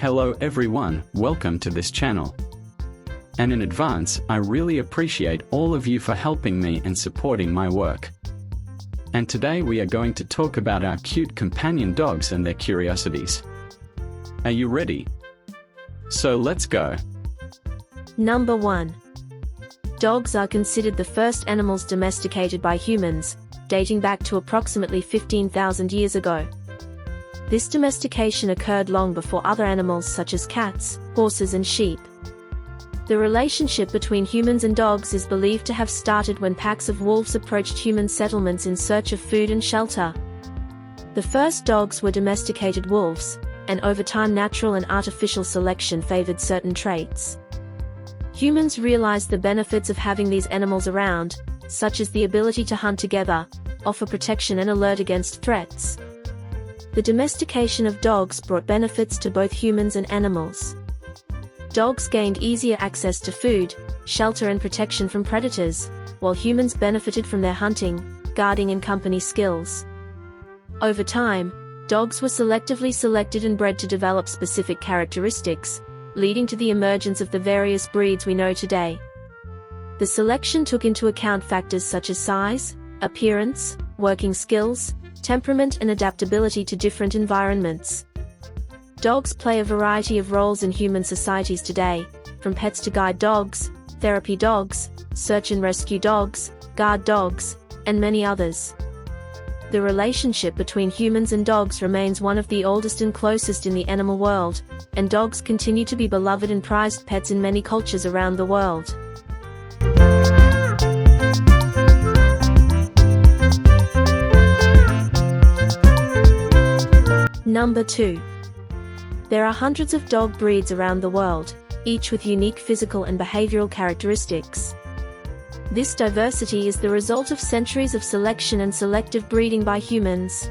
Hello everyone, welcome to this channel. And in advance, I really appreciate all of you for helping me and supporting my work. And today we are going to talk about our cute companion dogs and their curiosities. Are you ready? So let's go. Number 1. Dogs are considered the first animals domesticated by humans, dating back to approximately 15,000 years ago. This domestication occurred long before other animals such as cats, horses and sheep. The relationship between humans and dogs is believed to have started when packs of wolves approached human settlements in search of food and shelter. The first dogs were domesticated wolves, and over time natural and artificial selection favored certain traits. Humans realized the benefits of having these animals around, such as the ability to hunt together, offer protection and alert against threats. The domestication of dogs brought benefits to both humans and animals. Dogs gained easier access to food, shelter and protection from predators, while humans benefited from their hunting, guarding and company skills. Over time, dogs were selectively selected and bred to develop specific characteristics, leading to the emergence of the various breeds we know today. The selection took into account factors such as size, appearance, working skills, temperament and adaptability to different environments. Dogs play a variety of roles in human societies today, from pets to guide dogs, therapy dogs, search and rescue dogs, guard dogs, and many others. The relationship between humans and dogs remains one of the oldest and closest in the animal world, and dogs continue to be beloved and prized pets in many cultures around the world. Number 2. There are hundreds of dog breeds around the world, each with unique physical and behavioral characteristics. This diversity is the result of centuries of selection and selective breeding by humans.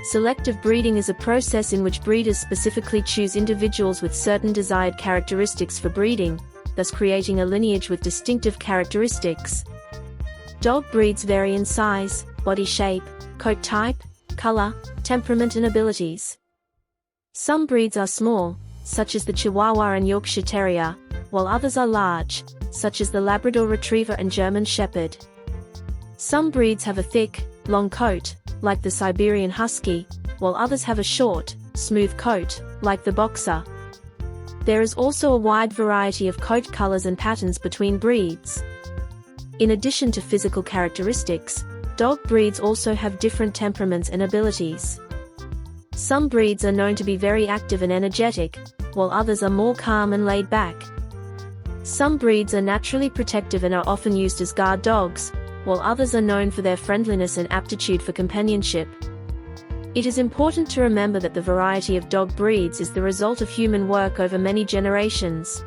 Selective breeding is a process in which breeders specifically choose individuals with certain desired characteristics for breeding, thus creating a lineage with distinctive characteristics. Dog breeds vary in size, body shape, coat type, color, temperament and abilities. Some breeds are small, such as the Chihuahua and Yorkshire Terrier, while others are large, such as the Labrador Retriever and German Shepherd. Some breeds have a thick, long coat, like the Siberian Husky, while others have a short, smooth coat, like the Boxer. There is also a wide variety of coat colors and patterns between breeds. In addition to physical characteristics, dog breeds also have different temperaments and abilities. Some breeds are known to be very active and energetic, while others are more calm and laid back. Some breeds are naturally protective and are often used as guard dogs, while others are known for their friendliness and aptitude for companionship. It is important to remember that the variety of dog breeds is the result of human work over many generations.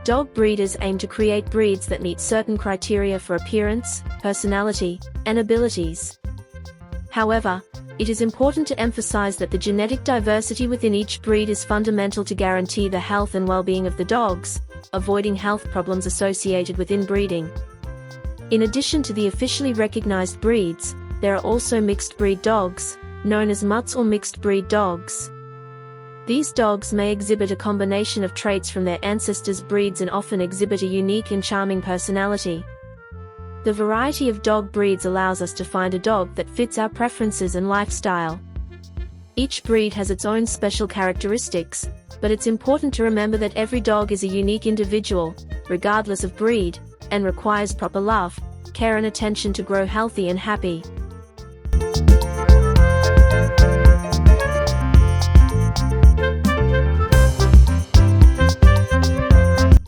Dog breeders aim to create breeds that meet certain criteria for appearance, personality, and abilities. However, it is important to emphasize that the genetic diversity within each breed is fundamental to guarantee the health and well-being of the dogs, avoiding health problems associated with inbreeding. In addition to the officially recognized breeds, there are also mixed breed dogs, known as mutts or mixed breed dogs. These dogs may exhibit a combination of traits from their ancestors' breeds and often exhibit a unique and charming personality. The variety of dog breeds allows us to find a dog that fits our preferences and lifestyle. Each breed has its own special characteristics, but it's important to remember that every dog is a unique individual, regardless of breed, and requires proper love, care and attention to grow healthy and happy.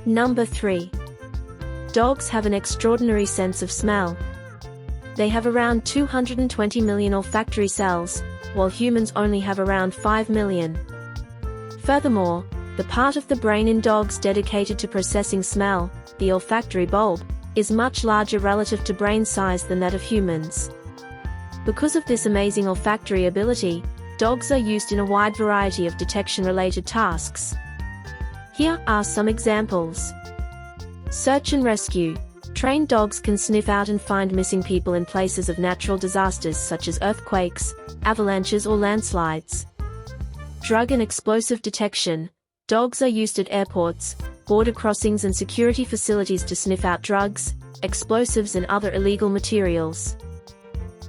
Number 3. Dogs have an extraordinary sense of smell. They have around 220 million olfactory cells, while humans only have around 5 million. Furthermore, the part of the brain in dogs dedicated to processing smell, the olfactory bulb, is much larger relative to brain size than that of humans. Because of this amazing olfactory ability, dogs are used in a wide variety of detection-related tasks. Here are some examples. Search and rescue. Trained dogs can sniff out and find missing people in places of natural disasters such as earthquakes, avalanches or landslides. Drug and explosive detection. Dogs are used at airports, border crossings and security facilities to sniff out drugs, explosives and other illegal materials.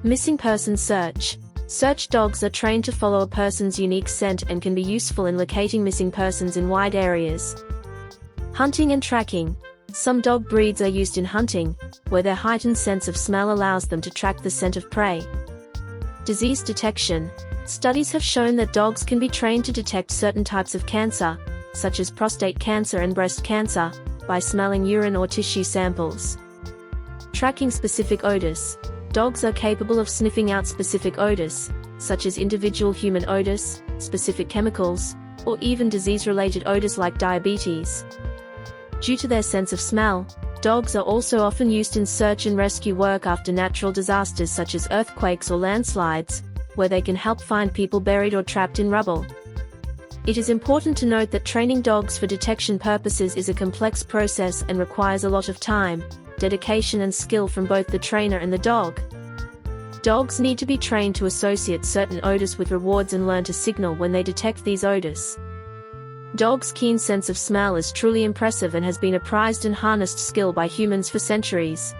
Missing person search. Search dogs are trained to follow a person's unique scent and can be useful in locating missing persons in wide areas. Hunting and tracking. Some dog breeds are used in hunting, where their heightened sense of smell allows them to track the scent of prey. Disease detection. Studies have shown that dogs can be trained to detect certain types of cancer, such as prostate cancer and breast cancer, by smelling urine or tissue samples. Tracking specific odors. Dogs are capable of sniffing out specific odors, such as individual human odors, specific chemicals, or even disease-related odors like diabetes. Due to their sense of smell, dogs are also often used in search and rescue work after natural disasters such as earthquakes or landslides, where they can help find people buried or trapped in rubble. It is important to note that training dogs for detection purposes is a complex process and requires a lot of time, dedication and skill from both the trainer and the dog. Dogs need to be trained to associate certain odors with rewards and learn to signal when they detect these odors. Dogs' keen sense of smell is truly impressive and has been a prized and harnessed skill by humans for centuries.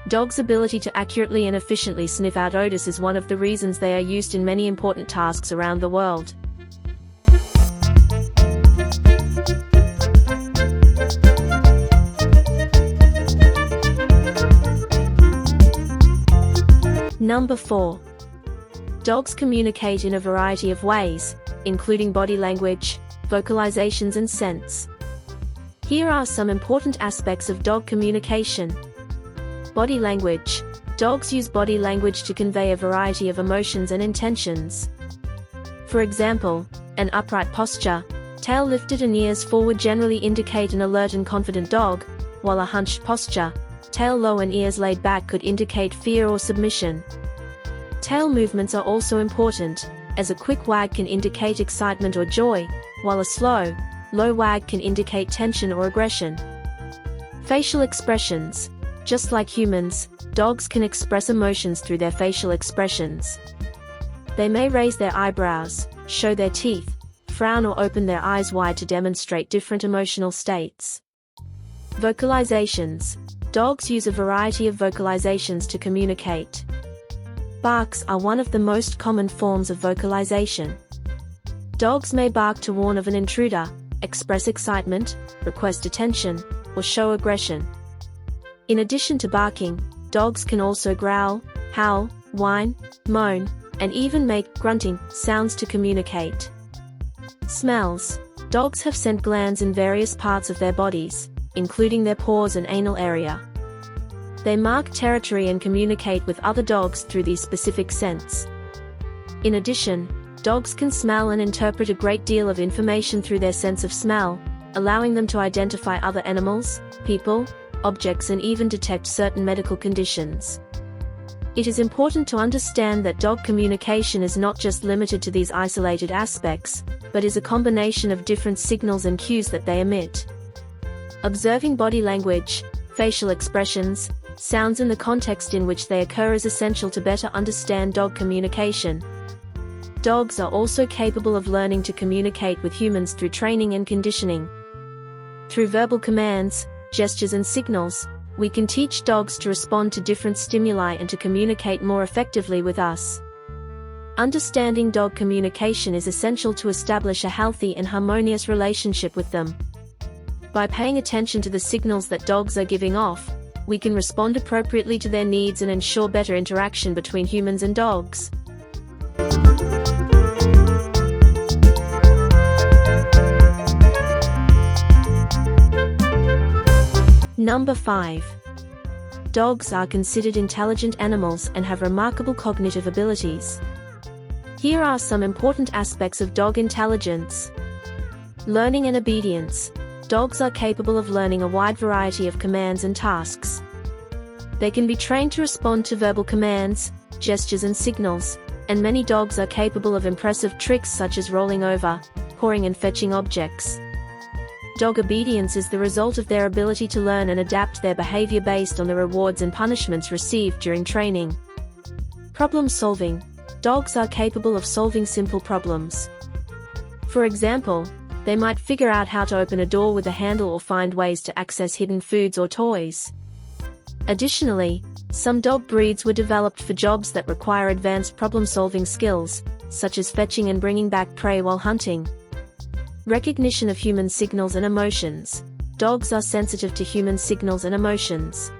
Dogs' ability to accurately and efficiently sniff out odors is one of the reasons they are used in many important tasks around the world. Number 4. Dogs communicate in a variety of ways, including body language, vocalizations and scents. Here are some important aspects of dog communication. Body language. Dogs use body language to convey a variety of emotions and intentions. For example, an upright posture, tail lifted and ears forward generally indicate an alert and confident dog, while a hunched posture, tail low and ears laid back could indicate fear or submission. Tail movements are also important, as a quick wag can indicate excitement or joy, while a slow, low wag can indicate tension or aggression. Facial expressions. Just like humans, dogs can express emotions through their facial expressions. They may raise their eyebrows, show their teeth, frown or open their eyes wide to demonstrate different emotional states. Vocalizations. Dogs use a variety of vocalizations to communicate. Barks are one of the most common forms of vocalization. Dogs may bark to warn of an intruder, express excitement, request attention, or show aggression. In addition to barking, dogs can also growl, howl, whine, moan, and even make grunting sounds to communicate. Smells. Dogs have scent glands in various parts of their bodies, including their paws and anal area. They mark territory and communicate with other dogs through these specific scents. In addition, dogs can smell and interpret a great deal of information through their sense of smell, allowing them to identify other animals, people, objects and even detect certain medical conditions. It is important to understand that dog communication is not just limited to these isolated aspects, but is a combination of different signals and cues that they emit. Observing body language, facial expressions, sounds and the context in which they occur is essential to better understand dog communication. Dogs are also capable of learning to communicate with humans through training and conditioning. Through verbal commands, gestures and signals, we can teach dogs to respond to different stimuli and to communicate more effectively with us. Understanding dog communication is essential to establish a healthy and harmonious relationship with them. By paying attention to the signals that dogs are giving off, we can respond appropriately to their needs and ensure better interaction between humans and dogs. Number 5. Dogs are considered intelligent animals and have remarkable cognitive abilities. Here are some important aspects of dog intelligence. Learning and obedience. Dogs are capable of learning a wide variety of commands and tasks. They can be trained to respond to verbal commands, gestures and signals, and many dogs are capable of impressive tricks such as rolling over, pawing and fetching objects. Dog obedience is the result of their ability to learn and adapt their behavior based on the rewards and punishments received during training. Problem solving. Dogs are capable of solving simple problems. For example, they might figure out how to open a door with a handle or find ways to access hidden foods or toys. Additionally, some dog breeds were developed for jobs that require advanced problem-solving skills, such as fetching and bringing back prey while hunting. Recognition of human signals and emotions. Dogs are sensitive to human signals and emotions.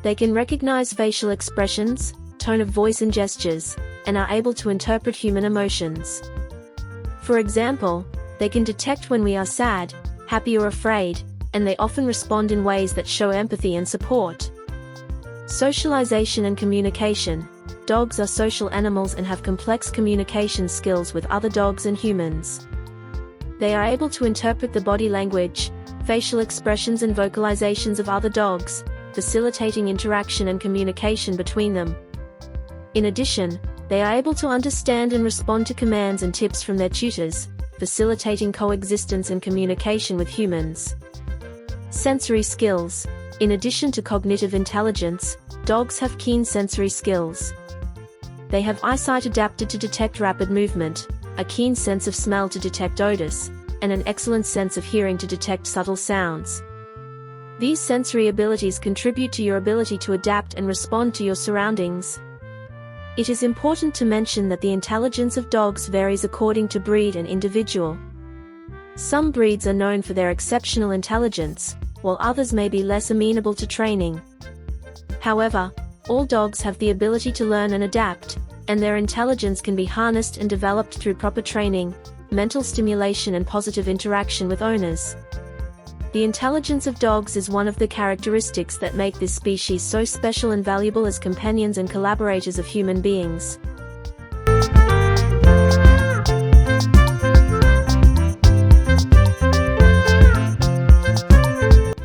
They can recognize facial expressions, tone of voice and gestures, and are able to interpret human emotions. For example, they can detect when we are sad, happy or afraid, and they often respond in ways that show empathy and support. Socialization and communication. Dogs are social animals and have complex communication skills with other dogs and humans. They are able to interpret the body language, facial expressions and vocalizations of other dogs, facilitating interaction and communication between them. In addition, they are able to understand and respond to commands and tips from their tutors, facilitating coexistence and communication with humans. Sensory skills. In addition to cognitive intelligence, dogs have keen sensory skills. They have eyesight adapted to detect rapid movement, a keen sense of smell to detect odors, and an excellent sense of hearing to detect subtle sounds. These sensory abilities contribute to your ability to adapt and respond to your surroundings. It is important to mention that the intelligence of dogs varies according to breed and individual. Some breeds are known for their exceptional intelligence, while others may be less amenable to training. However, all dogs have the ability to learn and adapt, and their intelligence can be harnessed and developed through proper training, mental stimulation and positive interaction with owners. The intelligence of dogs is one of the characteristics that make this species so special and valuable as companions and collaborators of human beings.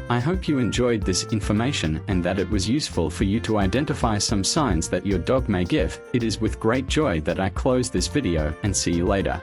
I hope you enjoyed this information and that it was useful for you to identify some signs that your dog may give. It is with great joy that I close this video and see you later.